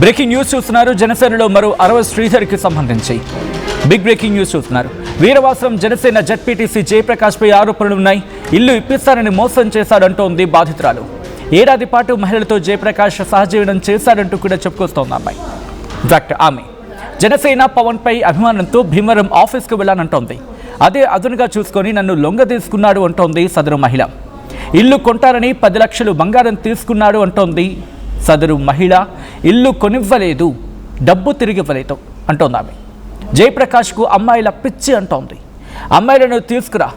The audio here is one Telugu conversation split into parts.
బ్రేకింగ్ న్యూస్ చూస్తున్నారు. జనసేనలో మరో అరవ శ్రీధర్కి సంబంధించి బిగ్ బ్రేకింగ్ న్యూస్ చూస్తున్నారు. వీరవాసరం జనసేన జెడ్పీటీసీ జయప్రకాష్ పై ఆరోపణలు ఉన్నాయి. ఇల్లు ఇప్పిస్తానని మోసం చేశాడంటోంది బాధితురాలు. ఏడాది పాటు మహిళలతో జయప్రకాష్ సహజీవనం చేశాడంటూ కూడా చెప్పుకొస్తోంది అమ్మాయి. డాక్టర్ ఆమె జనసేన పవన్ పై అభిమానంతో భీమవరం ఆఫీస్కు వెళ్ళానంటోంది. అదే అదునుగా చూసుకొని నన్ను లొంగ తీసుకున్నాడు అంటోంది సదరు మహిళ. ఇల్లు కొంటారని 10 లక్షలు బంగారం తీసుకున్నాడు అంటోంది సదరు మహిళ. ఇల్లు కొనివ్వలేదు, డబ్బు తిరిగివ్వలేదు అంటోంది ఆమె. జయప్రకాష్కు అమ్మాయిల పిచ్చి అంటోంది. అమ్మాయిలను తీసుకురా,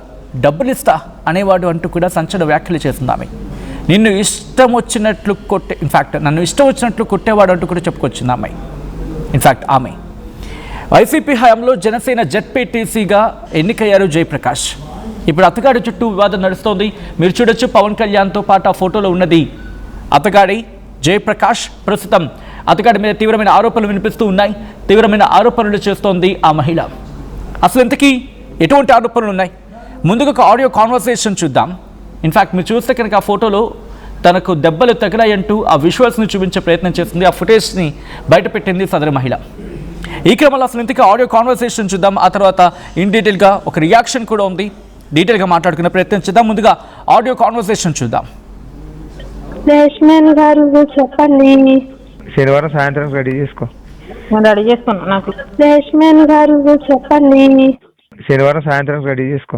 డబ్బులిస్తా అనేవాడు అంటూ కూడా సంచలన వ్యాఖ్యలు చేస్తుంది ఆమె. నన్ను ఇష్టం వచ్చినట్లు కొట్టేవాడు అంటూ కూడా చెప్పుకొచ్చింది అమ్మాయి. ఇన్ఫ్యాక్ట్ ఆమె వైసీపీ హయాంలో జనసేన జెడ్పీటీసీగా ఎన్నికయ్యారు జయప్రకాష్. ఇప్పుడు అతగాడి చుట్టూ వివాదం నడుస్తోంది. మీరు చూడొచ్చు, పవన్ కళ్యాణ్తో పాటు ఆ ఫోటోలో ఉన్నది అతగాడి జయప్రకాష్. ప్రస్తుతం అతగాడి మీద తీవ్రమైన ఆరోపణలు వినిపిస్తూ ఉన్నాయి. తీవ్రమైన ఆరోపణలు చేస్తోంది ఆ మహిళ. అసలు ఇంతకీ ఎటువంటి ఆరోపణలు ఉన్నాయి? ముందుగా ఒక ఆడియో కాన్వర్సేషన్ చూద్దాం. ఇన్ఫ్యాక్ట్ మీరు చూస్తే కనుక ఆ ఫోటోలో తనకు దెబ్బలు తగిలాయంటూ ఆ విజువల్స్ని చూపించే ప్రయత్నం చేస్తుంది. ఆ ఫుటేజ్ని బయటపెట్టింది సదరు మహిళ. ఈ క్రమంలో అసలు ఇంతకీ ఆడియో కాన్వర్సేషన్ చూద్దాం. ఆ తర్వాత ఇన్ డీటెయిల్గా ఒక రియాక్షన్ కూడా ఉంది. డీటెయిల్గా మాట్లాడుకునే ప్రయత్నం చేద్దాం. ముందుగా ఆడియో కాన్వర్సేషన్ చూద్దాం. గారు చెప్పండి. శనివారం సాయంత్రం రెడీ చేసుకో. రెడీ చేసుకున్నా. నాకు లక్ష్మణ్ గారు చెప్పండి. శనివారం సాయంత్రం రెడీ చేసుకో.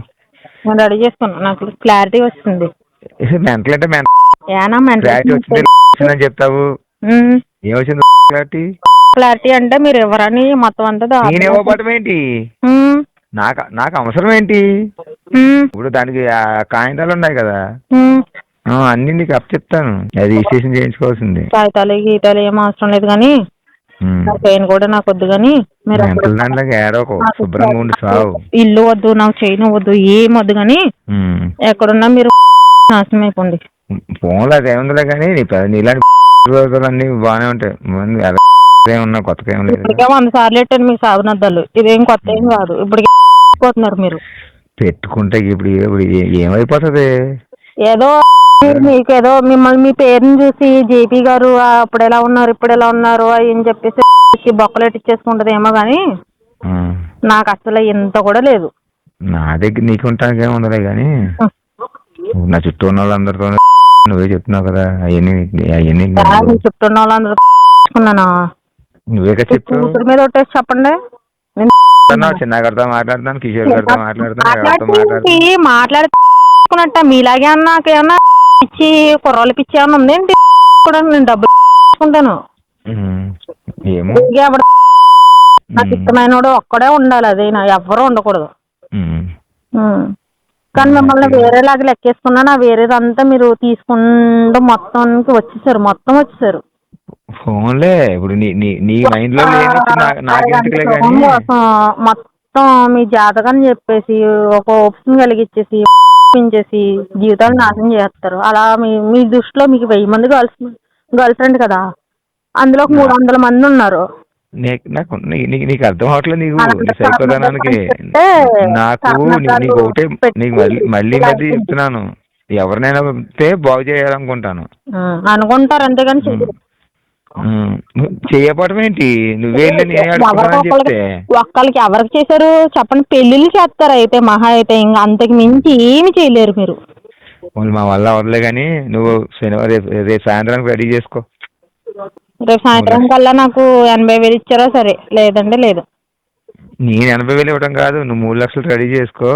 రెడీ చేసుకున్నా. నాకు క్లారిటీ వస్తుంది. మెంటల్ అంటే క్లారిటీ వచ్చిందని చెప్తావు. ఏమొచ్చింది క్లారిటీ? క్లారిటీ అంటే మీరు ఎవరని మొత్తం అంతా నేను ఇవ్వబడటం ఏంటి? నాకు అవసరం ఏంటి? ఇప్పుడు దానికి కాగితాలు ఉన్నాయి కదా, అన్ని నీకు అప్ చెప్తాను. అది రిజిస్ట్రేషన్ చేయించుకోవాల్సింది. కాగితాలు గీతాలు ఏం అవసరం లేదు కానీ పెయిన్ కూడా నాకు వద్దు. కానీ మీరు శుభ్రంగా ఉండి సావు. ఇల్లు వద్దు, నాకు చేయను వద్దు, ఏం వద్దు. కానీ ఎక్కడున్నా మీరు నాశనం అయిపోండి. ఫోన్లో అదేముందిలే కానీ నీలాంటి అన్ని బాగానే ఉంటాయి. ఏమన్నా కొత్తగా ఏం లేదు. 100 సార్లు పెట్టాను మీకు సాగునద్దాలు. ఇదేం కొత్త ఏం కాదు. ఇప్పుడు పోతున్నారు మీరు పెట్టుకుంటే. ఇప్పుడు ఏమైపోతుంది? ఏదో మీకు ఏదో మిమ్మల్ని మీ పేరుని చూసి జేపీ గారు అప్పుడు ఎలా ఉన్నారు ఇప్పుడు ఎలా ఉన్నారు అని చెప్పేసి బొక్కలు ఇచ్చేసుకుంటది ఏమో. కానీ నాకు అసలు ఇంత కూడా లేదు. నా దగ్గర నీకుంటానికి ఏముందలే కానీ నా చుట్టూ ఉన్న వాళ్ళందరితో నువ్వే చెప్తున్నావు కదా. అవన్నీ చుట్టూ ఉన్న వాళ్ళందరూ నువ్వే కదా చెప్పు మీద ఒట్టేసి చెప్పండి. చిన్నగారితో మాట్లాడతాను, కిషోర్ గారితో మాట్లాడుకున్నట్ట మీలాగే నాకేమన్నా పిచ్చి కుర్రాళ్ళు పిచ్చి ఏమన్నా ఉందేంటి? కూడా నేను డబ్బులు తీసుకుంటాను. నాకు ఇష్టమైన వాడు ఒక్కడే ఉండాలి. అదే ఎవ్వరూ ఉండకూడదు. కానీ మిమ్మల్ని వేరేలాగా లెక్కేసుకున్నా వేరేదంతా మీరు తీసుకుంటూ మొత్తానికి వచ్చేసారు. ఫోన్లే ఇప్పుడు నీ మైండ్ లో మొత్తం మీ జాతకాన్ని చెప్పేసి ఒక ఓప్షన్ కలిగించేసి జీవితాలు నాశనం చేస్తారు. అలా మీ దృష్టిలో మీకు 1000 మంది గర్ల్ ఫ్రెండ్ కదా, అందులో 300 మంది ఉన్నారు. నీకు అర్థం అవట్లేదు. నీకు సైకోదానానికి నాకు నీకు ఒకటే మళ్ళీ చెప్తున్నాను. ఎవరినైనా బాగు చేయాలనుకుంటాను. అనుకుంటారు అంతేగాని చేయకపోవడం ఏంటి? నువ్వే చెప్తే ఒక్కళ్ళకి ఎవరికి చేశారు చెప్పండి? పెళ్లిళ్ళు చేస్తారు అయితే మహా అయితే, ఇంకా అంతకు మించి ఏమి చేయలేరు మీరు. మా వల్ల అవ్వలే కానీ నువ్వు రేపు సాయంత్రానికి రెడీ చేసుకో. రేపు సాయంత్రం కల్లా నాకు 80,000 ఇచ్చారా సరే, లేదంటే లేదు. నేను 80,000 ఇవ్వడం కాదు, నువ్వు 3 లక్షలు రెడీ చేసుకో.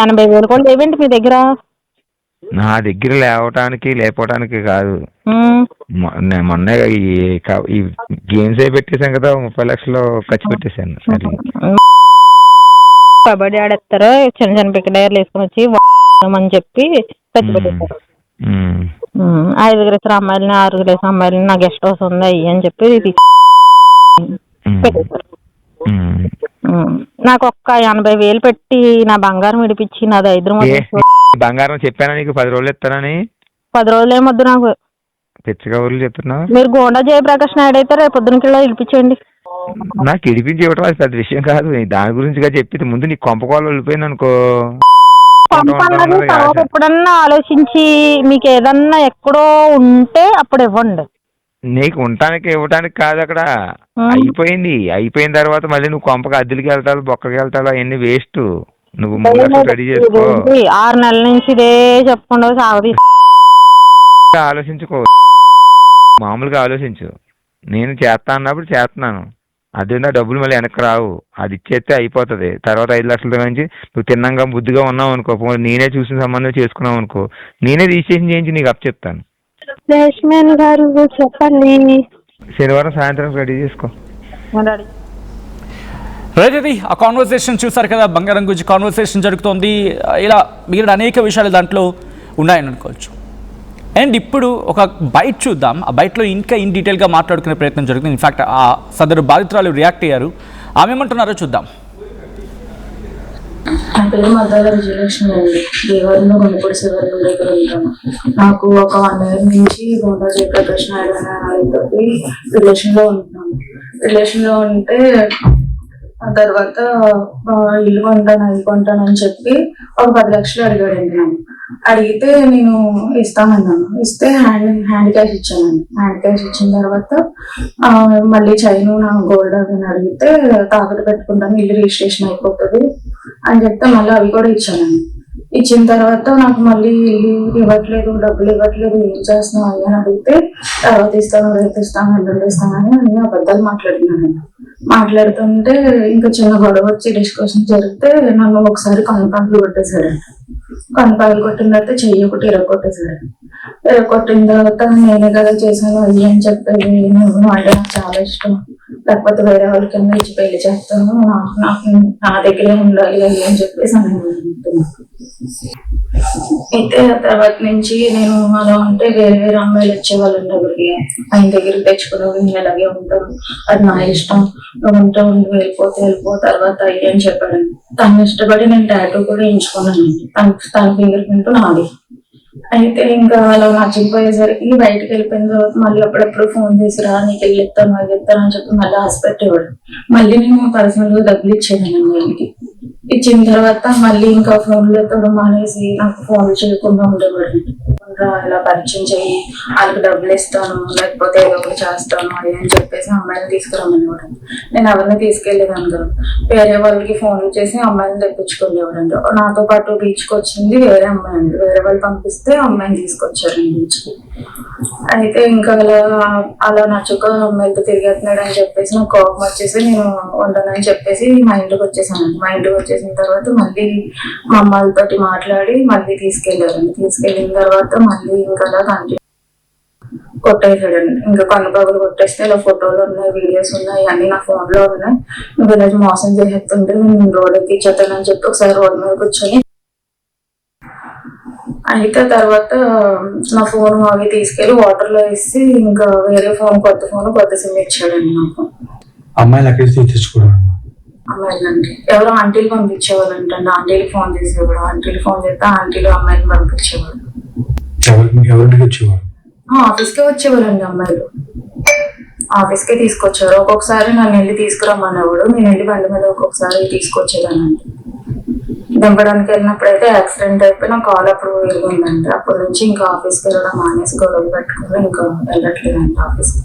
80,000 కూడా లేవేంటి మీ దగ్గర? నా దగ్గర లేకపోవటానికి కాదు. మొన్న ఈ గేమ్స్ పెట్టేశాను కదా, 30 లక్షలు ఖర్చు పెట్టేశాను. కబడ్డీ ఆడేస్తారు, చిన్న పిక్కడయర్లు వేసుకుని వచ్చి అని చెప్పి ఖర్చు పెట్టేస్తారు. 5 అమ్మాయిలని 6 అమ్మాయిలని నా గెస్ట్ హౌస్ ఉంది అయ్యి అని చెప్పి పెట్టేశారు. నాకు ఒక్క 80,000 పెట్టి నా బంగారం విడిపించి నాది 5 బంగారం చెప్పానా నీకు 10 రోజులు ఇస్తానని? 10 రోజులు ఏమొద్దు నాకు. పిచ్చగా ఊర్లు చెప్తున్నావు. మీరు గోండా జయప్రకాష్ నాయుడు అయితే రేపు పొద్దునకిలా ఇడిపించండి. నాకు ఇడిపించి ఇవ్వడం అది పెద్ద విషయం కాదు. దాని గురించి చెప్పింది ముందు నీకు కొంపకోలు వెళ్ళిపోయింది అనుకో. ఎప్పుడన్నా ఆలోచించి మీకు ఏదన్నా ఎక్కడో ఉంటే అప్పుడు ఇవ్వండి. నీకు ఉండటానికి ఇవ్వటానికి కాదు అక్కడ. అయిపోయిన తర్వాత మళ్ళీ నువ్వు కొంపకి అద్దెలకి వెళ్తావు, బొక్కకి వెళ్తావు, అవన్నీ వేస్ట్. నువ్వు 3 లక్షలు రెడీ చేసుకో. 6 నెలల నుంచి ఇదే చెప్పకుండా సాగు ఆలోచించుకో, మామూలుగా ఆలోచించు. నేను చేస్తా అన్నప్పుడు చేస్తున్నాను, అదేనా డబ్బులు మళ్ళీ వెనక్కి రావు. అది ఇచ్చేస్తే అయిపోతుంది. తర్వాత 5 లక్షల నుంచి నువ్వు తిన్నంగా బుద్ధిగా ఉన్నావు అనుకో, నేనే చూసిన సంబంధం చేసుకున్నావు అనుకో, నేనే రిజిస్ట్రేషన్ చేయించి నీకు అప్ చెప్తాను. లక్ష్మణ్ గారు చెప్పండి. శనివారం సాయంత్రం రెడీ చేసుకో. రైట్, ఆ కాన్వర్సేషన్ చూసారు కదా, బంగారం గురించి కాన్వర్సేషన్ జరుగుతోంది. ఇలా మిగిలిన అనేక విషయాలు దాంట్లో ఉన్నాయని అనుకోవచ్చు. అండ్ ఇప్పుడు ఒక బైట్ చూద్దాం. ఆ బైట్లో ఇంకా ఇన్ డీటెయిల్గా మాట్లాడుకునే ప్రయత్నం జరుగుతుంది. ఇన్ఫ్యాక్ట్ ఆ సదరు బాధితురాలు రియాక్ట్ అయ్యారు. ఆమె ఏమంటున్నారో చూద్దాం. నా పేరు మద్దాల విజయలక్ష్మి అండి. దేవాలయంలో గుండెపూడి శివాలయం దగ్గర ఉంటాను. నాకు ఒక 1 year నుంచి గోండా జయప్రకాష్ నాయుడు అనే ఆయనతోటి రిలేషన్లో ఉంటే ఆ తర్వాత ఇల్లు కొంటానని చెప్పి ఒక 10 లక్షలు అడిగాడండి. నన్ను అడిగితే నేను ఇస్తానన్నాను. ఇస్తే హ్యాండ్ క్యాష్ ఇచ్చానండి. హ్యాండ్ క్యాష్ ఇచ్చిన తర్వాత మళ్ళీ చైను నా గోల్డ్ అని అడిగితే తాకట్టు పెట్టుకుంటాను, ఇల్లు రిజిస్ట్రేషన్ అయిపోతుంది అని చెప్తే మళ్ళీ అవి కూడా ఇచ్చానండి. ఇచ్చిన తర్వాత నాకు మళ్ళీ ఇల్లు ఇవ్వట్లేదు, డబ్బులు ఇవ్వట్లేదు, ఏం చేస్తున్నావు అని అడిగితే తర్వాత ఇస్తాను, రేపు ఇస్తాను, ఎల్లుండి ఇస్తానని అన్ని అబద్ధాలు మాట్లాడుతుంటే ఇంకా చిన్న గొడవ వచ్చి డిస్కషన్ జరిగితే నన్ను ఒకసారి కన్నుపంపులు కొట్టేశాడండి. కన్నుపంపులు కొట్టిన తర్వాత చెయ్యి ఒకటి ఇరగొట్టేశాడండి. ఇరగొట్టిన తర్వాత నేనే కదా చేశాను అయ్యి అని చెప్పేది. నువ్వు అంటే నాకు చాలా ఇష్టం, లేకపోతే వేరే వాళ్ళకి ఇచ్చి పెళ్లి చేస్తాను, నాకు నా దగ్గరే ఉండాలి అయ్యి అని చెప్పేసి అనుకుంటున్నాను. అయితే ఆ తర్వాత నుంచి నేను అలా ఉంటే వేరే అమ్మాయిలు వచ్చేవాళ్ళండి దగ్గరికి. ఆయన దగ్గరికి తెచ్చుకుని నేను అలాగే ఉంటాను, అది నా ఇష్టం, నువ్వు ఉంటే ఉండి వెళ్ళిపో తర్వాత అయ్యి అని చెప్పాడండి. తను ఇష్టపడి నేను టాటూ కూడా ఎంచుకున్నానండి. తన ఫింగర్ ప్రింట్ నాది. అయితే ఇంకా అలా నచ్చిపోయేసరికి బయటకు వెళ్ళిపోయిన తర్వాత మళ్ళీ అప్పుడప్పుడు ఫోన్ చేసి రా నీకు వెళ్ళిస్తాను అది ఇస్తాను అని చెప్పి మళ్ళీ హాస్పిటల్ ఇవ్వడం. మళ్ళీ నేను పర్సనల్ గా డబ్బులు ఇచ్చేదానండి ఆయనకి. ఇచ్చిన తర్వాత మళ్ళీ ఇంకా ఫోన్లో తోడు మానేసి నాకు ఫోన్లు చేయకుండా ఉండేవాడు. ఇలా పరిచయం చెయ్యి, వాళ్ళకి డబ్బులు ఇస్తాను, లేకపోతే ఏదో ఒకటి చేస్తాను అది అని చెప్పేసి అమ్మాయిని తీసుకురమ్మనేవాడు. నేను ఎవరిని తీసుకెళ్లేదాను కదా, వేరే వాళ్ళకి ఫోన్లు చేసి అమ్మాయిని తెప్పించుకునేవాడండి. నాతో పాటు బీచ్కి వచ్చింది వేరే అమ్మాయి అండి. వేరే వాళ్ళు పంపిస్తే అమ్మాయిని తీసుకొచ్చారండి బీచ్కి. అయితే ఇంకా అలా నచ్చక అమ్మాయిలతో తిరిగేస్తున్నాడు అని చెప్పేసి నాకు కోపం వచ్చేసి నేను ఉండనని చెప్పేసి మా ఇంటికి వచ్చేసానండి. మా ఇంటికి వచ్చేసిన తర్వాత మళ్ళీ మా అమ్మాయిలతోటి మాట్లాడి మళ్ళీ తీసుకెళ్లారండి. తీసుకెళ్ళిన తర్వాత మళ్ళీ ఇంకా అలా కంటిన్యూ కొట్టేసాడండి. ఇంకా కన్నుపగులు కొట్టేస్తే ఇలా ఫోటోలు ఉన్నాయి, వీడియోస్ ఉన్నాయి, అన్ని నా ఫోన్ లో ఉన్నాయి. నువ్వు ఇలా మోసం చేసేస్తుంటే నేను రోడ్ ఎక్కిచ్చేస్తానని చెప్పి ఒకసారి రోడ్ మీద కూర్చొని అయితే తర్వాత నా ఫోన్ అవి తీసుకెళ్లి వాటర్ లో వేసి ఇంకా వేరే కొత్త సిమ్ ఇచ్చాడండి నాకు. అమ్మాయిలండి ఎవరో ఆంటీలు పంపించేవాళ్ళంటే ఆంటీలకు ఫోన్ చేసేవాడు. ఆంటీలు ఫోన్ చేస్తే ఆంటీలు అమ్మాయిని పంపించేవాడు. ఆఫీస్కే వచ్చేవాళ్ళండి అమ్మాయిలు. ఆఫీస్కే తీసుకొచ్చారు. ఒక్కొక్కసారి నన్ను వెళ్ళి తీసుకురమ్మనేవాడు. నేను వెళ్ళి బండి మీద ఒక్కొక్కసారి తీసుకొచ్చేదానండి. దింపడానికి వెళ్ళినప్పుడు అయితే యాక్సిడెంట్ అయిపోయి నా కాల్ అప్పుడు విరిగిందండి. అప్పటి నుంచి ఇంకా ఆఫీస్కి వెళ్ళడం మానేసి గొడవలు పెట్టుకుని ఇంకా వెళ్ళట్లేదండి ఆఫీస్కి.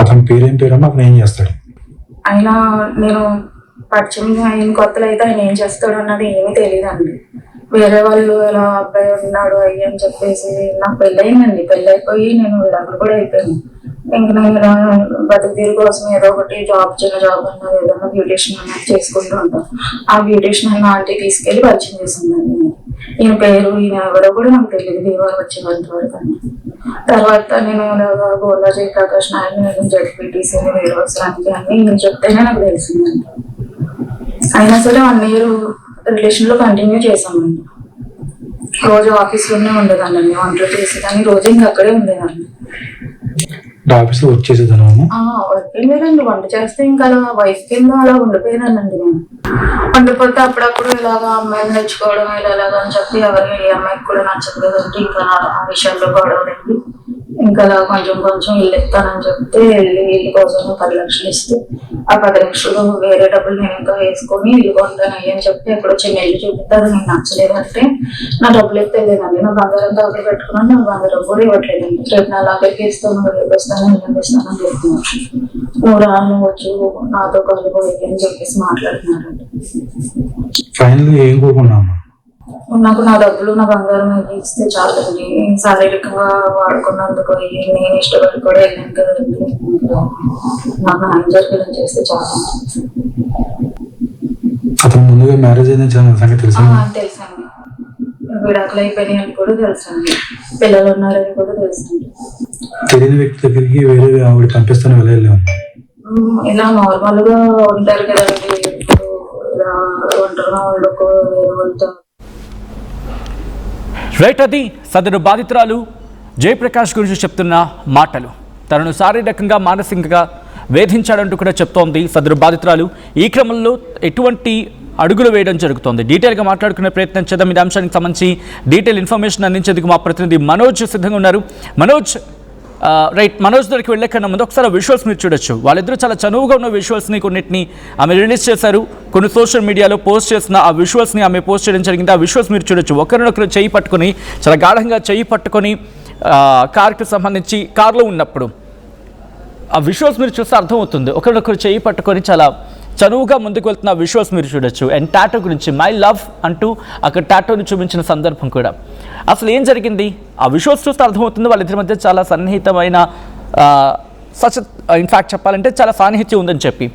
అతని పేరేం పేరమ్మా, అతను ఏం చేస్తాడు? అయినా నేను పరిచయం అయిన కొత్తలో అయితే ఆయన ఏం చేస్తాడు అన్నది ఏమీ తెలియదండి. వేరే వాళ్ళు ఇలా అబ్బాయి ఉన్నాడు అయ్యి అని చెప్పేసి నాకు పెళ్ళయిందండి. పెళ్ళైపోయి నేను విడాకులు కూడా అయిపోయాను. ఇంకా నేను బతుకు తీరు కోసం ఏదో ఒకటి చిన్న జాబ్ అన్నది ఏదైనా బ్యూటిషియన్ అన్నది చేసుకుంటూ ఉంటాను. ఆ బ్యూటిషియన్ అన్న ఆంటీ తీసుకెళ్లి పరిచయం చేసిందండి. ఈయన పేరు ఈయన ఎవరో కూడా నాకు తెలియదు దీవారు వచ్చేంత వరకు అండి. తర్వాత నేను గోల్డా జయప్రకాష్ నాయుడు జడ్పీటీసీ వేరవసరానికి అని ఈయన చెప్తేనే నాకు తెలిసిందండి. అయినా సరే 1 year రిలేషన్ లో కంటిన్యూ చేసామండి. రోజు ఆఫీస్లోనే ఉండేదాన్ని, వంటలు చేసేదాన్ని, రోజు ఇంకా అక్కడే ఉండేదాన్ని. వర్క్ చేసేదాన్ని వర్క్ లేదండి, వంట చేస్తే ఇంకా అలా వైఫ్ కింద అలా ఉండిపోయినానండి. నేను ఉండిపోతే అప్పుడప్పుడు ఇలాగా అమ్మాయిని తెచ్చుకోవడం ఇలాగా అని చెప్పి ఎవరికి ఏ అమ్మాయికి కూడా నచ్చదు కదంటే ఇంకా ఆ విషయాల్లో గొడవలేదు. ఇంకా అలా కొంచెం కొంచెం ఇల్లు ఇస్తానని చెప్తే ఇల్లు కోసం 10 లక్షలు ఇస్తే ఆ 10 లక్షలు వేరే డబ్బులు నేను ఇంకా వేసుకొని ఇల్లు కొంటాను అని చెప్తే ఎక్కడో చిన్న ఇల్లు చూపిస్తారు, నాకు నచ్చలేదంటే నా డబ్బులు అయితే లేదండి, నా బంగారం దగ్గర పెట్టుకున్నాను, నా బంగారం కూడా ఇవ్వట్లేదండి. రేపు నా లాగరికి ఇస్తాను, రేపు ఇస్తాను, ఎల్లుండి ఇస్తాను అని చెప్తున్నాను. నువ్వు రా, నువ్వు వచ్చు నాతో కలుగుపోయి అని చెప్పేసి మాట్లాడుతున్నారండి. ఫైనల్ ఏం కోరుకున్నామా? నాకు నా డబ్బులు నా బంగారం ఇస్తే చాలండి, శారీరకంగా వాడుకున్నందుకు నేను ఇష్టపడి కూడా వెళ్ళాను కదండి, నాకు న్యాయం జరిగేలా చేస్తే చాలండి. అతను ముందుగా మ్యారేజ్ అయిందని సంగతి తెలుసా? తెలుసండి, విడాకులు అయిపోయినాయని కూడా తెలుసండి, పిల్లలు ఉన్నారని కూడా తెలుసండి. తెలియని వ్యక్తి దగ్గరికి వేరే ఆవిడ పంపిస్తాను వెళ్ళలేము. ఇలా నార్మల్ గా ఉంటారు కదండి, ఇప్పుడు ఇలా ఒంటరిగా ఉండకు వేరే వాళ్ళతో. రైట్, అది సదరు బాధితురాలు జయప్రకాష్ గురించి చెప్తున్న మాటలు. తనను శారీరకంగా మానసికంగా వేధించాడంటూ కూడా చెప్తోంది సదరు బాధితురాలు. ఈ క్రమంలో ఎటువంటి అడుగులు వేయడం జరుగుతోంది, డీటెయిల్గా మాట్లాడుకునే ప్రయత్నం చేద్దాం. ఈ అంశానికి సంబంధించి డీటెయిల్ ఇన్ఫర్మేషన్ అందించేందుకు మా ప్రతినిధి మనోజ్ సిద్ధంగా ఉన్నారు. మనోజ్, రైట్, మనోజ్ దగ్గరికి వెళ్ళే కన్నా ముందు ఒకసారి విజువల్స్ మీరు చూడొచ్చు. వాళ్ళిద్దరూ చాలా చనువుగా ఉన్న విజువల్స్ని కొన్నిటిని ఆమె రిలీజ్ చేశారు. కొన్ని సోషల్ మీడియాలో పోస్ట్ చేసిన ఆ విజువల్స్ని ఆమె పోస్ట్ చేయడం జరిగింది. ఆ విజువల్స్ మీరు చూడొచ్చు. ఒకరినొకరు చేయి పట్టుకొని, చాలా గాఢంగా చేయి పట్టుకొని కార్కి సంబంధించి కార్లో ఉన్నప్పుడు ఆ విజువల్స్ మీరు చూస్తే అర్థమవుతుంది. ఒకరినొకరు చేయి పట్టుకొని చాలా చనువుగా ముందుకు వెళ్తున్న విజువల్స్ మీరు చూడొచ్చు. అండ్ టాటో గురించి మై లవ్ అంటూ అక్కడ టాటోని చూపించిన సందర్భం కూడా. అసలు ఏం జరిగింది ఆ విజువల్స్ చూస్తే అర్థమవుతుంది. వాళ్ళిద్దరి మధ్య చాలా సన్నిహితమైన ఇన్ఫ్యాక్ట్ చెప్పాలంటే చాలా సాన్నిహిత్యం ఉందని చెప్పి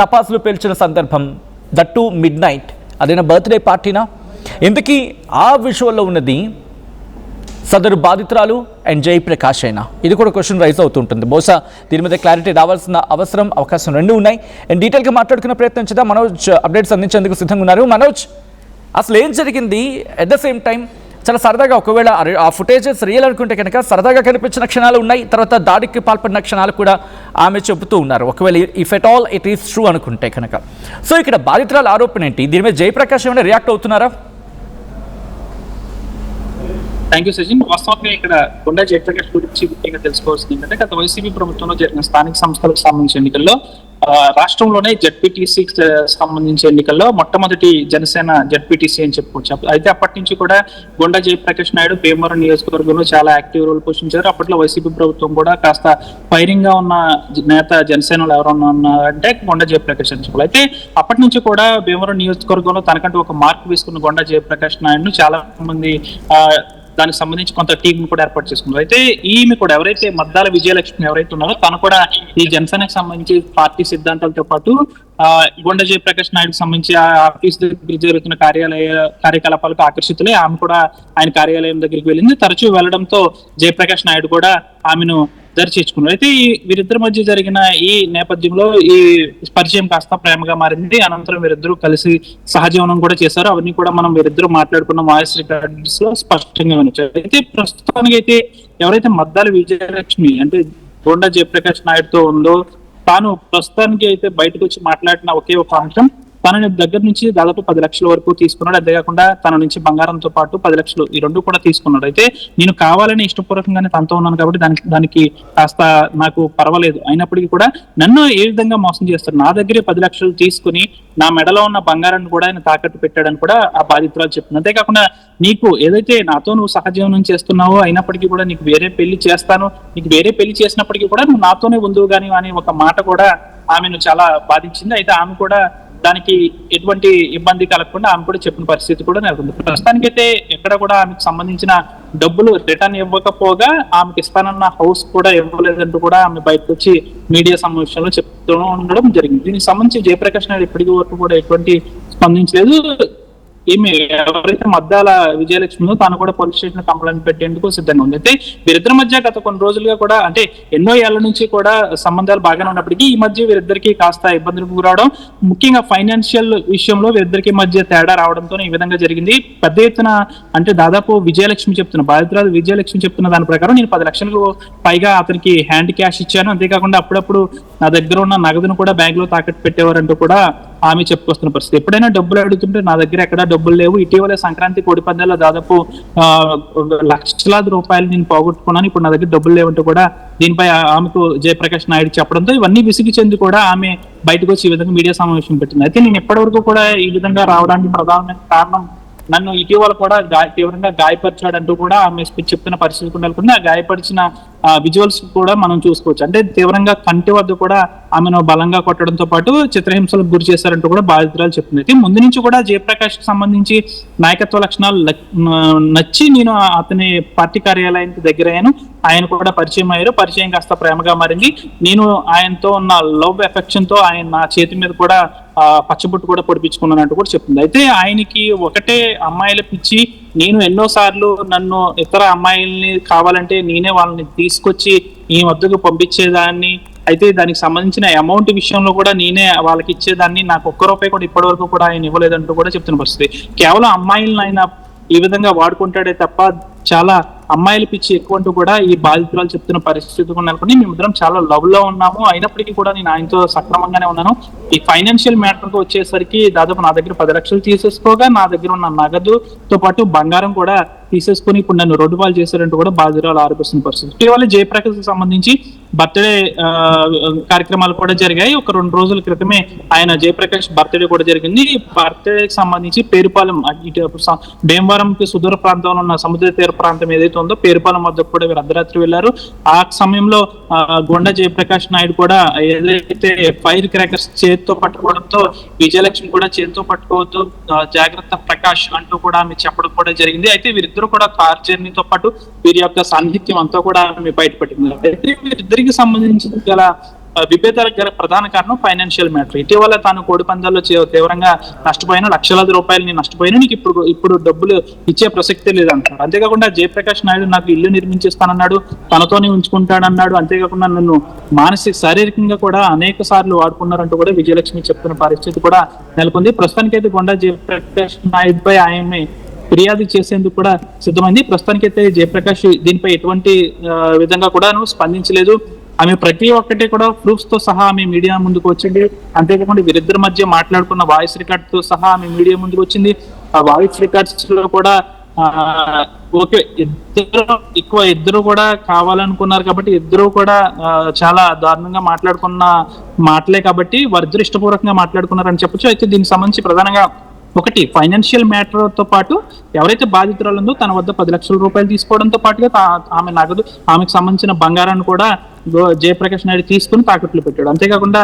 టపాసులు పేల్చిన సందర్భం, దట్ టు మిడ్ నైట్. అదైనా బర్త్డే పార్టీనా? ఎందుకీ ఆ విజువల్లో ఉన్నది సదరు బాధితురాలు అండ్ జయప్రకాష్ అయినా? ఇది కూడా క్వశ్చన్ రైజ్ అవుతుంటుంది. బహుశా దీని మీద క్లారిటీ రావాల్సిన అవకాశం రెండు ఉన్నాయి. అండ్ డీటెయిల్గా మాట్లాడుకునే ప్రయత్నం చేద్దాం. మనోజ్ అప్డేట్స్ అందించేందుకు సిద్ధంగా ఉన్నారు. మనోజ్, అసలు ఏం జరిగింది? ఎట్ ద సేమ్ టైం చాలా సరదాగా, ఒకవేళ ఆ ఫుటేజెస్ రియల్ అనుకుంటే కనుక సరదాగా కనిపించిన క్షణాలు ఉన్నాయి, తర్వాత దాడికి పాల్పడిన క్షణాలు కూడా ఆమె చెబుతూ ఉన్నారు, ఒకవేళ if at all it is true అనుకుంటే కనుక. సో ఇక్కడ బాధితురాల ఆరోపణ ఏంటి? దీని మీద జయప్రకాష్ ఏమైనా రియాక్ట్ అవుతున్నారా? Thank you Sachin. వాస్తవంగా ఇక్కడ కొండా జయప్రకాష్ గురించి ముఖ్యంగా తెలుసుకోవాల్సింది ఏంటంటే, గత వైసీపీ ప్రభుత్వంలో జరిగిన స్థానిక సంస్థలకు సంబంధించిన ఎన్నికల్లో రాష్ట్రంలోనే జెడ్పీటీసీకి సంబంధించిన ఎన్నికల్లో మొట్టమొదటి జనసేన జెడ్పీటీసీ అని చెప్పుకోవచ్చు. అయితే అప్పటి నుంచి కూడా కొండా జయప్రకాష్ నాయుడు భీమవరం నియోజకవర్గంలో చాలా యాక్టివ్ రోల్ పోషించారు. అప్పట్లో వైసీపీ ప్రభుత్వం కూడా కాస్త ఫైరింగ్ గా ఉన్న నేత జనసేనలో ఎవరన్నా ఉన్నారంటే కొండా జయప్రకాష్ అని చెప్పాలి. అయితే అప్పటి నుంచి కూడా భీమవరం నియోజకవర్గంలో తనకంటూ ఒక మార్క్ వేసుకున్న కొండా జయప్రకాష్ నాయుడును చాలా మంది దానికి సంబంధించి కొంత టీం కూడా ఏర్పాటు చేసుకున్నారు. అయితే ఈమె కూడా ఎవరైతే మద్దాల విజయలక్ష్మి ఎవరైతే ఉన్నారో తను కూడా ఈ జనసేనకు సంబంధించి పార్టీ సిద్ధాంతాలతో పాటు కొండా జయప్రకాష్ నాయుడుకి సంబంధించి ఆ ఆఫీస్ దగ్గర జరుగుతున్న కార్యకలాపాలకు ఆకర్షితులే ఆమె కూడా ఆయన కార్యాలయం దగ్గరికి వెళ్ళింది. తరచూ వెళ్లడంతో జయప్రకాష్ నాయుడు కూడా ఆమెను దర్శించుకున్నారు. అయితే వీరిద్దరి మధ్య జరిగిన ఈ నేపథ్యంలో ఈ పరిచయం కాస్త ప్రేమగా మారింది. అనంతరం వీరిద్దరూ కలిసి సహజీవనం కూడా చేశారు. అవన్నీ కూడా మనం వీరిద్దరూ మాట్లాడుకున్న వాయిస్ రికార్డ్స్ లో స్పష్టంగా వినొచ్చు. అయితే ప్రస్తుతానికి అయితే ఎవరైతే మద్దాల విజయలక్ష్మి అంటే కొండా జయప్రకాష్ నాయుడుతో ఉందో తాను ప్రస్తుతానికి అయితే బయటకు వచ్చి మాట్లాడిన ఒకే ఒక అంశం, తనని దగ్గర నుంచి దాదాపు 10 లక్షల వరకు తీసుకున్నాడు. అంతేకాకుండా తన నుంచి బంగారంతో పాటు 10 లక్షలు ఈ రెండు కూడా తీసుకున్నాడు. అయితే నేను కావాలని ఇష్టపూర్వకంగానే తనతో ఉన్నాను కాబట్టి దానికి కాస్త నాకు పర్వాలేదు, అయినప్పటికీ కూడా నన్ను ఏ విధంగా మోసం చేస్తారు, నా దగ్గరే 10 లక్షలు తీసుకుని నా మెడలో ఉన్న బంగారాన్ని కూడా ఆయన తాకట్టు పెట్టాడని కూడా ఆ బాధితురాలు చెప్తుంది. అంతేకాకుండా నీకు ఏదైతే నాతో నువ్వు సహజీవనం చేస్తున్నావో అయినప్పటికీ కూడా నీకు వేరే పెళ్లి చేస్తాను, నీకు వేరే పెళ్లి చేసినప్పటికీ కూడా నువ్వు నాతోనే ఉందువు గాని అనే ఒక మాట కూడా ఆమెను చాలా బాధించింది. అయితే ఆమె కూడా దానికి ఎటువంటి ఇబ్బంది కలగకుండా ఆమె కూడా చెప్పిన పరిస్థితి కూడా నెలకొంది. ప్రస్తుతానికైతే ఎక్కడ కూడా ఆమెకు సంబంధించిన డబ్బులు రిటర్న్ ఇవ్వకపోగా ఆమెకి ఇస్తానన్న హౌస్ కూడా ఇవ్వలేదంటూ కూడా ఆమె బయటకు వచ్చి మీడియా సమావేశంలో చెప్తూ ఉండడం జరిగింది. దీనికి సంబంధించి జయప్రకాష్ నాయుడు ఇప్పటికీ వరకు కూడా ఎటువంటి స్పందించలేదు. ఈమె ఎవరైతే మద్దాల విజయలక్ష్మి తాను కూడా పోలీస్ స్టేషన్ కంప్లైంట్ పెట్టేందుకు సిద్ధంగా ఉంది. అయితే వీరిద్దరి మధ్య గత కొన్ని రోజులుగా కూడా అంటే ఎన్నో ఏళ్ల నుంచి కూడా సంబంధాలు బాగానే ఉన్నప్పటికీ ఈ మధ్య వీరిద్దరికి కాస్త ఇబ్బందులకు గురవడం, ముఖ్యంగా ఫైనాన్షియల్ విషయంలో వీరిద్దరికి మధ్య తేడా రావడంతో ఈ విధంగా జరిగింది. పెద్ద ఎత్తున అంటే దాదాపు విజయలక్ష్మి చెప్తున్న బాధితురాలు విజయలక్ష్మి చెప్తున్న దాని ప్రకారం నేను 10 లక్షలకు పైగా అతనికి హ్యాండ్ క్యాష్ ఇచ్చాను, అంతేకాకుండా అప్పుడప్పుడు నా దగ్గర ఉన్న నగదును కూడా బ్యాంక్ లో తాకట్టు పెట్టేవారంటూ కూడా ఆమె చెప్పుకొస్తున్న పరిస్థితి. ఎప్పుడైనా డబ్బులు అడుగుతుంటే నా దగ్గర ఎక్కడా డబ్బులు లేవు, ఇటీవల సంక్రాంతి కోడి పందాల్లో దాదాపు లక్షలాది రూపాయలు నేను పోగొట్టుకున్నాను, ఇప్పుడు నా దగ్గర డబ్బులు లేవంటూ కూడా దీనిపై ఆమెకు జయప్రకాష్ నాయుడు చెప్పడంతో ఇవన్నీ విసిగి చెంది కూడా ఆమె బయటకు వచ్చి ఈ విధంగా మీడియా సమావేశం పెట్టింది. అయితే నేను ఇప్పటివరకు కూడా ఈ విధంగా రావడానికి ప్రధానమైన కారణం నన్ను ఇటీవల కూడా తీవ్రంగా గాయపరిచాడంటూ కూడా ఆమె చెప్తున్న పరిస్థితి నెలకొంది. ఆ గాయపరిచిన విజువల్స్ కూడా మనం చూసుకోవచ్చు. అంటే తీవ్రంగా కంటి వద్ద కూడా ఆమెను బలంగా కొట్టడంతో పాటు చిత్రహింసలకు గురి చేశారంటూ కూడా బాధితురాలు చెప్తుంది. అయితే ముందు నుంచి కూడా జయప్రకాష్ కి సంబంధించి నాయకత్వ లక్షణాలు నచ్చి నేను అతని పార్టీ కార్యాలయానికి దగ్గర అయ్యాను, ఆయన కూడా పరిచయం అయ్యారు, పరిచయం కాస్త ప్రేమగా మారింది. నేను ఆయనతో ఉన్న లవ్ ఎఫెక్షన్ తో ఆయన నా చేతి మీద కూడా పచ్చబొట్టు కూడా పొడిపించుకున్నానంటూ కూడా చెప్తుంది. అయితే ఆయనకి ఒకటే అమ్మాయిల పిచ్చి, నేను ఎన్నోసార్లు నన్ను ఇతర అమ్మాయిల్ని కావాలంటే నేనే వాళ్ళని తీసుకొచ్చి ఈ వద్దకు పంపించేదాన్ని, అయితే దానికి సంబంధించిన అమౌంట్ విషయంలో కూడా నేనే వాళ్ళకి ఇచ్చేదాన్ని, నాకు ఒక్క రూపాయి కూడా ఇప్పటి వరకు కూడా ఆయన ఇవ్వలేదంటూ కూడా చెప్తున్న పరిస్థితి. కేవలం అమ్మాయిలను ఆయన ఈ విధంగా వాడుకుంటాడే తప్ప చాలా అమ్మాయిల పిచ్చి ఎక్కువ అంటూ కూడా ఈ బాధితురాలు చెప్తున్న పరిస్థితి నెలకొని మేమిద్దరం చాలా లవ్ లో ఉన్నాము, అయినప్పటికీ కూడా నేను ఆయనతో సక్రమంగానే ఉన్నాను. ఈ ఫైనాన్షియల్ మ్యాటర్ కు వచ్చేసరికి దాదాపు నా దగ్గర 10 లక్షలు తీసేసుకోగా నా దగ్గర ఉన్న నగదుతో పాటు బంగారం కూడా తీసేసుకుని ఇప్పుడు నన్ను రోడ్డు పాలు చేశారంటూ కూడా బాధితురాలు ఆరోపిస్తున్న పరిస్థితి. ఇటీవల జయప్రకాష్ కి సంబంధించి బర్త్డే కార్యక్రమాలు కూడా జరిగాయి. ఒక 2 రోజుల క్రితమే ఆయన జయప్రకాష్ బర్త్డే కూడా జరిగింది. బర్త్డేకి సంబంధించి పేరుపాలెం భీమవరంకి సుదూర ప్రాంతంలో ఉన్న సముద్ర తీర ప్రాంతం ఏదైతే ఉందో పేరుపాలెం వద్దకు కూడా వీరు అర్ధరాత్రి వెళ్లారు. ఆ సమయంలో గొండ జయప్రకాష్ నాయుడు కూడా ఏదైతే ఫైర్ క్రాకర్స్ చేతితో పట్టుకోవడంతో విజయలక్ష్మి కూడా చేతితో పట్టుకోవద్దు, జాగ్రత్త ప్రకాష్ అంటూ కూడా ఆమె చెప్పడం కూడా జరిగింది. అయితే వీరిద్దరు కూడా కార్ జర్నీతో పాటు వీరి యొక్క సాన్నిహిత్యం అంతా కూడా ఆమె బయటపడింది. అయితే వీరిద్దరికి సంబంధించిన గల విభేదాలకు గల ప్రధాన కారణం ఫైనాన్షియల్ మ్యాటర్. ఇటీవల తాను కోడి పందాల్లో తీవ్రంగా నష్టపోయిన, లక్షలాది రూపాయలు నేను నష్టపోయినా, నీకు ఇప్పుడు డబ్బులు ఇచ్చే ప్రసక్తే లేదంటాడు. అంతేకాకుండా జయప్రకాష్ నాయుడు నాకు ఇల్లు నిర్మించేస్తానన్నాడు, తనతోనే ఉంచుకుంటానన్నాడు. అంతేకాకుండా నన్ను శారీరకంగా కూడా అనేక సార్లు వాడుకున్నారంటూ కూడా విజయలక్ష్మి చెప్తున్న పరిస్థితి కూడా నెలకొంది. ప్రస్తుతానికైతే కొండా జయప్రకాష్ నాయుడు పై ఆయన్ని ఫిర్యాదు చేసేందుకు కూడా సిద్ధమైంది. ప్రస్తుతానికైతే జయప్రకాష్ దీనిపై ఎటువంటి విధంగా కూడా స్పందించలేదు. ఆమె ప్రతి ఒక్కటి కూడా ప్రూఫ్స్ తో సహా ఆమె మీడియా ముందుకు వచ్చింది. అంతేకాకుండా వీరిద్దరి మధ్య మాట్లాడుకున్న వాయిస్ రికార్డ్ తో సహా ఆమె మీడియా ముందుకు వచ్చింది. ఆ వాయిస్ రికార్డ్స్ లో కూడా ఓకే ఇద్దరు కూడా కావాలనుకున్నారు కాబట్టి ఇద్దరు కూడా చాలా దారుణంగా మాట్లాడుకున్న మాటలే కాబట్టి వారిద్దరు ఇష్టపూర్వకంగా మాట్లాడుకున్నారని చెప్పొచ్చు. అయితే దీనికి సంబంధించి ప్రధానంగా ఒకటి ఫైనాన్షియల్ మ్యాటర్ తో పాటు ఎవరైతే బాధితురాలు ఉందో తన వద్ద 10 లక్షల రూపాయలు తీసుకోవడంతో పాటుగా ఆమె నగదు, ఆమెకు సంబంధించిన బంగారాన్ని కూడా జయప్రకాష్ నాయుడు తీసుకుని తాకట్లు పెట్టాడు. అంతేకాకుండా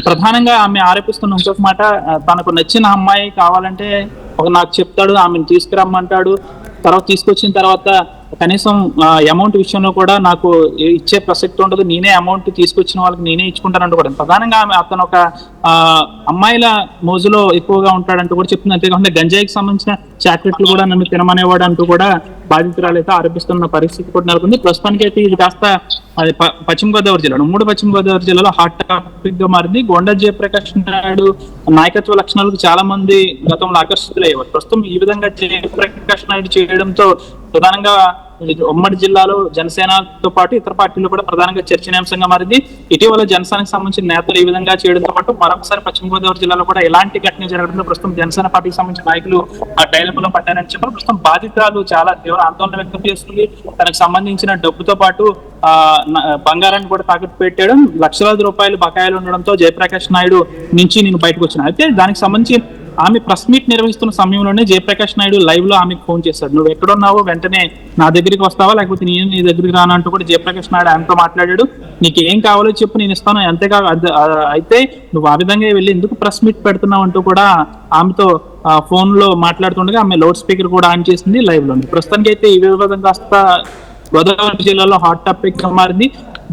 ప్రధానంగా ఆమె ఆరోపిస్తున్న ఇంకొక మాట, తనకు నచ్చిన అమ్మాయి కావాలంటే నాకు చెప్తాడు, ఆమెను తీసుకురమ్మంటాడు, తర్వాత తీసుకొచ్చిన తర్వాత కనీసం అమౌంట్ విషయంలో కూడా నాకు ఇచ్చే ప్రసక్తి ఉండదు, నేనే అమౌంట్ తీసుకొచ్చిన వాళ్ళకి నేనే ఇచ్చుకుంటానంటూ కూడా ప్రధానంగా అతను ఒక అమ్మాయిల మోజులో ఎక్కువగా ఉంటాడంటూ కూడా చెప్తుంది. అంతేకాకుండా గంజాయికి సంబంధించిన చాక్లెట్లు కూడా నన్ను తినమనేవాడు అంటూ కూడా బాధితురాలు అయితే ఆరోపిస్తున్న పరిస్థితి కూడా నెలకొంది. ప్రస్తుతానికి అయితే ఇది కాస్త పశ్చిమ గోదావరి జిల్లాలో 3 పశ్చిమ గోదావరి జిల్లాలో హాట్ టాపిక్ గా మారింది. గొండ జయప్రకాష్ నాయుడు నాయకత్వ లక్షణాలకు చాలా మంది గతంలో ఆకర్షితులయ్యేవారు. ప్రస్తుతం ఈ విధంగా జయప్రకాష్ నాయుడు చేయడంతో ప్రధానంగా ఉమ్మడి జిల్లాలో జనసేనతో పాటు ఇతర పార్టీలు కూడా ప్రధానంగా చర్చనీయాంశంగా మారింది. ఇటీవల జనసేనకు సంబంధించిన నేతలు ఈ విధంగా చేయడంతో పాటు మరొకసారి పశ్చిమ గోదావరి జిల్లాలో కూడా ఎలాంటి ఘటన జరగడంతో ప్రస్తుతం జనసేన పార్టీకి సంబంధించిన నాయకులు ఆ డైలమాలో పడ్డారని చెప్పారు. ప్రస్తుతం బాధితురాలు చాలా తీవ్ర ఆందోళన వ్యక్తం చేస్తుంది. తనకు సంబంధించిన డబ్బుతో పాటు బంగారాన్ని కూడా తాకట్టు పెట్టడం, లక్షలాది రూపాయలు బకాయిలు ఉండడంతో జయప్రకాష్ నాయుడు నుంచి నేను బయటకు వచ్చిన. అయితే దానికి సంబంధించి ఆమె ప్రెస్ మీట్ నిర్వహిస్తున్న సమయంలోనే జయప్రకాష్ నాయుడు లైవ్ లో ఆమెకు ఫోన్ చేశాడు. నువ్వు ఎక్కడున్నావో వెంటనే నా దగ్గరికి వస్తావా, లేకపోతే నేను నీ దగ్గరికి రాను అంటూ కూడా జయప్రకాష్ నాయుడు ఆమెతో మాట్లాడాడు. నీకు ఏం కావాలో చెప్పు, నేను ఇస్తాను, అంతేకాదు అయితే నువ్వు ఆ విధంగా వెళ్ళి ఎందుకు ప్రెస్ మీట్ పెడుతున్నావు అంటూ కూడా ఆమెతో ఫోన్ లో మాట్లాడుతుండగా ఆమె లౌడ్ స్పీకర్ కూడా ఆన్ చేసింది లైవ్ లో. ప్రస్తుతానికి అయితే ఈ విధంగా కాస్త గోదావరి జిల్లాలో హాట్ టాపిక్ గా మారింది.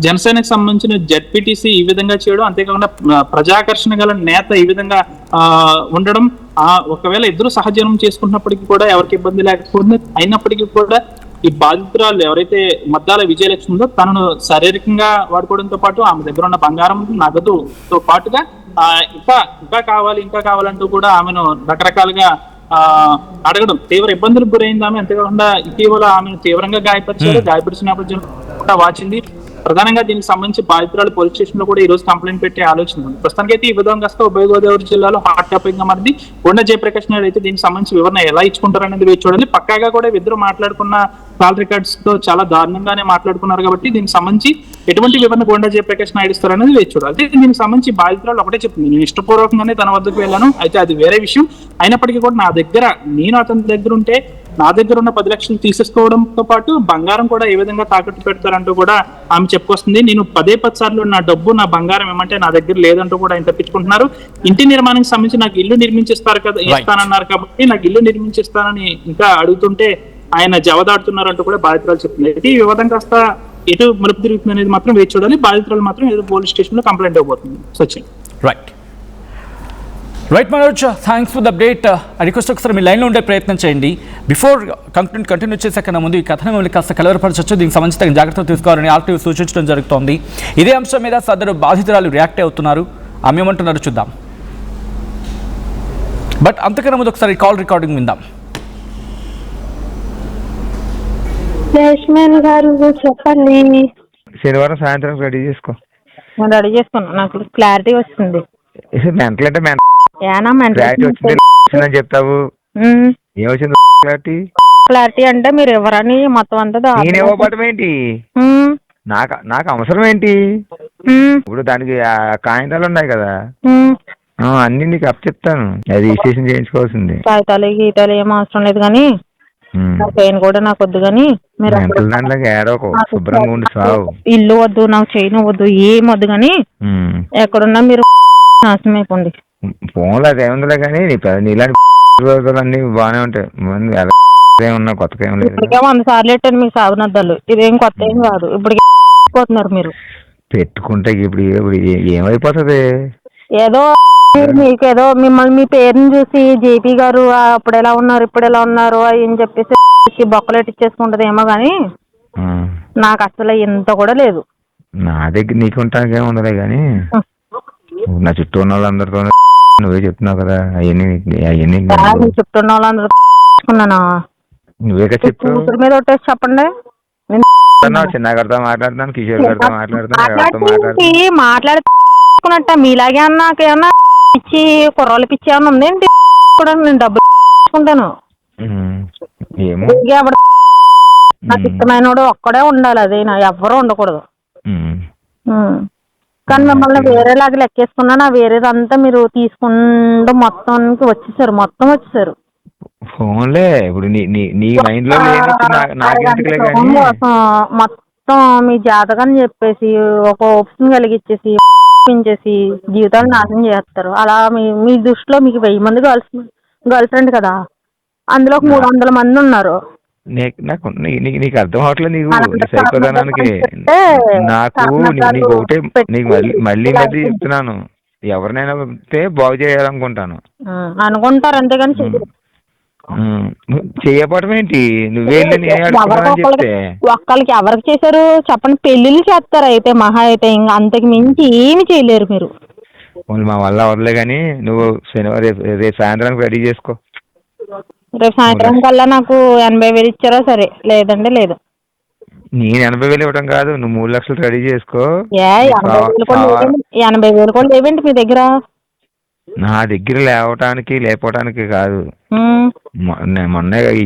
జనసేనకు సంబంధించిన జెడ్పీటీసీ ఈ విధంగా చేయడం, అంతేకాకుండా ప్రజాకర్షణ గల నేత ఈ విధంగా ఉండడం, ఒకవేళ ఇద్దరు సహజీవనం చేసుకున్నప్పటికీ కూడా ఎవరికి ఇబ్బంది లేకపోతుంది. అయినప్పటికీ కూడా ఈ బాధితురాలు ఎవరైతే మద్దాల విజయలక్ష్మి ఉందో తనను శారీరకంగా వాడుకోవడంతో పాటు ఆమె దగ్గర ఉన్న బంగారం నగదుతో పాటుగా ఇంకా కావాలంటూ కూడా ఆమెను రకరకాలుగా అడగడం తీవ్ర ఇబ్బందులకు గురైంది ఆమె. అంతేకాకుండా ఇటీవల ఆమెను తీవ్రంగా గాయపరిచారు. గాయపరిచిన నేపథ్యంలో వాచింది. ప్రధానంగా దీనికి సంబంధించి బాధితురాలు పోలీస్ స్టేషన్ లో కూడా ఈ రోజు కంప్లైంట్ పెట్టే ఆలోచన ఉంది. ప్రస్తుతానికి అయితే ఈ విధంగా ఉభయ గోదావరి జిల్లాలో హాట్ టాపిక్ గా మారింది. కొండ జయప్రకాష్ నాయుడు అయితే దీనికి సంబంధించి వివరణ ఎలా ఇచ్చుకుంటారు అనేది వేచి చూడాలి. పక్కాగా కూడా ఇద్దరు మాట్లాడుకున్న కాల్ రికార్డ్స్ తో చాలా దారుణంగానే మాట్లాడుకున్నారు కాబట్టి దీనికి సంబంధించి ఎటువంటి వివరణ కొండ జయప్రకాష్ నాయుడు ఇస్తారు అనేది వేచి చూడాలి. దీనికి సంబంధించి బాధితురాలు ఒకటే చెప్తుంది, నేను ఇష్టపూర్వకంగానే తన వద్దకు వెళ్ళాను, అయితే అది వేరే విషయం, అయినప్పటికీ కూడా నేను అతని దగ్గర ఉంటే నా దగ్గర ఉన్న 10 లక్షలు తీసేసుకోవడంతో పాటు బంగారం కూడా ఏ విధంగా తాకట్టు పెడతారంటూ కూడా ఆమె చెప్పుకొస్తుంది. నేను 10 సార్లు నా డబ్బు నా బంగారం ఏమంటే నా దగ్గర లేదంటూ కూడా ఆయన తప్పించుకుంటున్నారు. ఇంటి నిర్మాణానికి సంబంధించి నాకు ఇల్లు ఇస్తానన్నారు కాబట్టి నాకు ఇల్లు నిర్మించిస్తానని ఇంకా అడుగుతుంటే ఆయన జవదాడుతున్నారంటూ కూడా బాధితురాలు చెప్తుంది. అయితే ఈ వివాదం కాస్త ఎటు మలుపు తిరుగుతుంది అనేది మాత్రం వేచి చూడాలి. బాధితురాలు మాత్రం ఏదో పోలీస్ స్టేషన్ లో కంప్లైంట్ ఇవ్వబోతుంది. Sachin. Right Manoj, thanks for the update. Request ఒకసారి మీ లైన్లో ఉండే ప్రయత్నం చేయండి. బిఫోర్ కంటిన్యూ చేసే కన్నా ముందు ఈ కథనం మిమ్మల్ని కాస్త కలవరపరచవచ్చు, దీనికి సంబంధించి జాగ్రత్తలు తీసుకోవాలని ఆర్టీవీ సూచించడం జరుగుతోంది. ఇదే అంశం మీద సదరు బాధితురాలు రియాక్ట్ అవుతున్నారు. ఆమె ఏమంటున్నారు చూద్దాం. బట్ అంతకన్నా ముందు ఒకసారి కాల్ రికార్డింగ్ విందాం. లక్ష్మణ్ గారు చెప్పండి. శనివారం సాయంత్రం రెడీ చేసుకో. నేను రెడీ చేసుకున్నా, నాకు క్లారిటీ వస్తుంది. మెంటల్ అంటే క్లారిటీ వచ్చిందని చెప్తావు, ఏమొచ్చింది క్లారిటీ? క్లారిటీ అంటే మీరు ఎవరని మొత్తం అంతా నేను ఇవ్వబడటం ఏంటి, నాకు అవసరం ఏంటి? ఇప్పుడు దానికి కాగితాలు ఉన్నాయి కదా, అన్ని నీకు అప్ చెప్తాను, అది రిజిస్ట్రేషన్ చేయించుకోవాల్సింది. కాగితాలు గీతాలు ఏం అవసరం లేదు కానీ చైన్ కూడా నాకు వద్దు. కానీ మీరు శుభ్రంగా ఉండి సావు. ఇల్లు వద్దు, నాకు చైన్ వద్దు, ఏం వద్దు. కానీ ఎక్కడున్నా మీరు నాశనం అయిపోండి. ఫోన్లో అది ఏముందిలే కానీ నీలాంటి అన్ని బాగానే ఉంటాయి. ఉన్నా కొత్తగా ఏం లేదు. ఇప్పటికే 100 సార్లు పెట్టాను మీకు సాగునద్దాలు, ఇదేం కొత్త ఏం కాదు. ఇప్పటికే పోతున్నారు మీరు పెట్టుకుంటే. ఇప్పుడు ఏమైపోతుంది? ఏదో మీకేదో మిమ్మల్ని మీ పేరుని చూసి జేపీ గారు అప్పుడు ఎలా ఉన్నారు ఇప్పుడు ఎలా ఉన్నారు అని చెప్పేసి బొక్కలెట్ ఇచ్చేసుకుంటది ఏమో కానీ నాకు అసలు ఇంత కూడా లేదు. నా దగ్గర నీకు ఉంటానికి ఏముండలే కానీ నా చుట్టూ ఉన్న వాళ్ళందరితో నువ్వే చెప్తున్నావు కదా, అవన్నీ చుట్టూ ఉన్న వాళ్ళందరూ నువ్వే చెప్పు. మీద ఒట్టేసి చెప్పండి. చిన్నగారితో మాట్లాడుతాను, కిషోర్ గారితో మాట్లాడుతాను. మాట్లాడుకున్నట్ట మీలాగే నాకేమన్నా పిచ్చి కుర్రాళ్ళు పిచ్చి ఏమన్నా ఉందేంటి? కూడా నేను డబ్బులు తీసుకుంటాను. నాకు ఇష్టమైన ఒక్కడే ఉండాలి, అది నా ఎవ్వరూ ఉండకూడదు. కానీ మిమ్మల్ని వేరేలాగా లెక్కేసుకున్నా నా వేరేదంతా మీరు తీసుకుంటూ మొత్తానికి వచ్చేసారు. ఫోన్లే ఇప్పుడు నీ మైండ్ లో మొత్తం మీ జాతకం చెప్పేసి ఒక ఓప్షన్ కలిగిచ్చేసి జీవితాలు నాశనం చేస్తారు. అలా మీ దృష్టిలో మీకు 1000 మంది గర్ల్ ఫ్రెండ్ కదా, అందులో 300 మంది ఉన్నారు. నీకు అర్థం అవట్లేదు. నీకు సైకోదానానికి నాకు నీకు ఒకటే నీకు మళ్ళీ చెప్తున్నాను, ఎవరినైనా బాగు చేయాలనుకుంటాను. అనుకుంటారు అంతేగాని చేయకపోవడం ఏంటి? నువ్వే చెప్తే ఒక్కళ్ళకి ఎవరికి చేశారు చెప్పండి? పెళ్లిళ్ళు చేస్తారు అయితే మహా అయితే, ఇంకా అంతకు మించి ఏమి చేయలేరు మీరు. మా వల్ల అవ్వలే కానీ నువ్వు రేపు సాయంత్రానికి రెడీ చేసుకో. రేపు సాయంత్రం కల్లా నాకు 80,000 ఇచ్చారో సరే, లేదంటే లేదు. నేను 80,000 ఇవ్వడం కాదు, నువ్వు 3 లక్షలు రెడీ చేసుకో. 80,000 కూడా లేవేంటి మీ దగ్గర? నా దగ్గర లేకపోవటానికి కాదు, మొన్న ఈ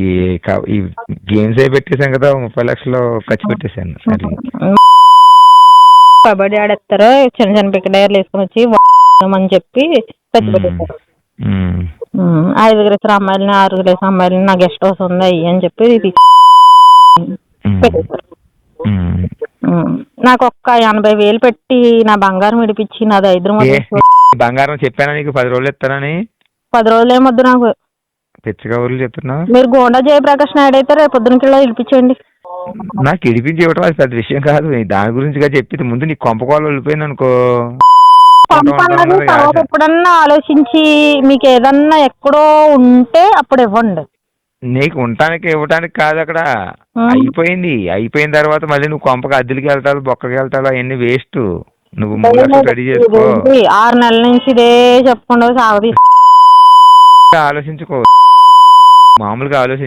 గేమ్స్ అయి పెట్టేసాను కదా, 30 లక్షలు ఖర్చు పెట్టేశాను. కబడ్డీ ఆడేస్తారు, చిన్న పిక్కడేర్లు వేసుకుని వచ్చి అని చెప్పి ఖర్చు పెట్టేస్తారు. 5 అమ్మాయిలని 6 అమ్మాయిలని నా గెస్ట్ హౌస్ ఉంది అయ్యి అని చెప్పి పెట్టేస్తారు. నాకు ఒక్క 80,000 పెట్టి నా బంగారం విడిపించి నా దరిద్రం. బంగారం చెప్పానా నీకు 10 రోజులు ఇస్తానని? 10 రోజులు ఏమొద్దు నాకు. పిచ్చగా ఊర్లు చెప్తున్నావు. మీరు గోండా జయప్రకాష్ నాయుడు అయితే రేపు పొద్దునకిలా ఇడిపించండి. నాకు ఇడిపించి ఇవ్వడం అది పెద్ద విషయం కాదు, దాని గురించి చెప్పి ముందు నీ కొంపకోళ్ళు వెళ్ళిపోయింది అనుకో. తర్వాత ఎప్పుడన్నా ఆలోచించి మీకు ఏదన్నా ఎక్కడో ఉంటే అప్పుడు ఇవ్వండి. నీకు ఉండటానికి ఇవ్వటానికి కాదు, అక్కడ అయిపోయిన తర్వాత మళ్ళీ నువ్వు కొంపకి అద్దెలకి వెళ్తావు, బొక్కకి వెళ్తావు, అవన్నీ వేస్ట్. నువ్వు 3 లక్షలు రెడీ చేసుకో. 6 నెలల నుంచి ఇదే చెప్పుకుంటూ సాగు ఆలోచించుకో, మామూలుగా ఆలోచించు.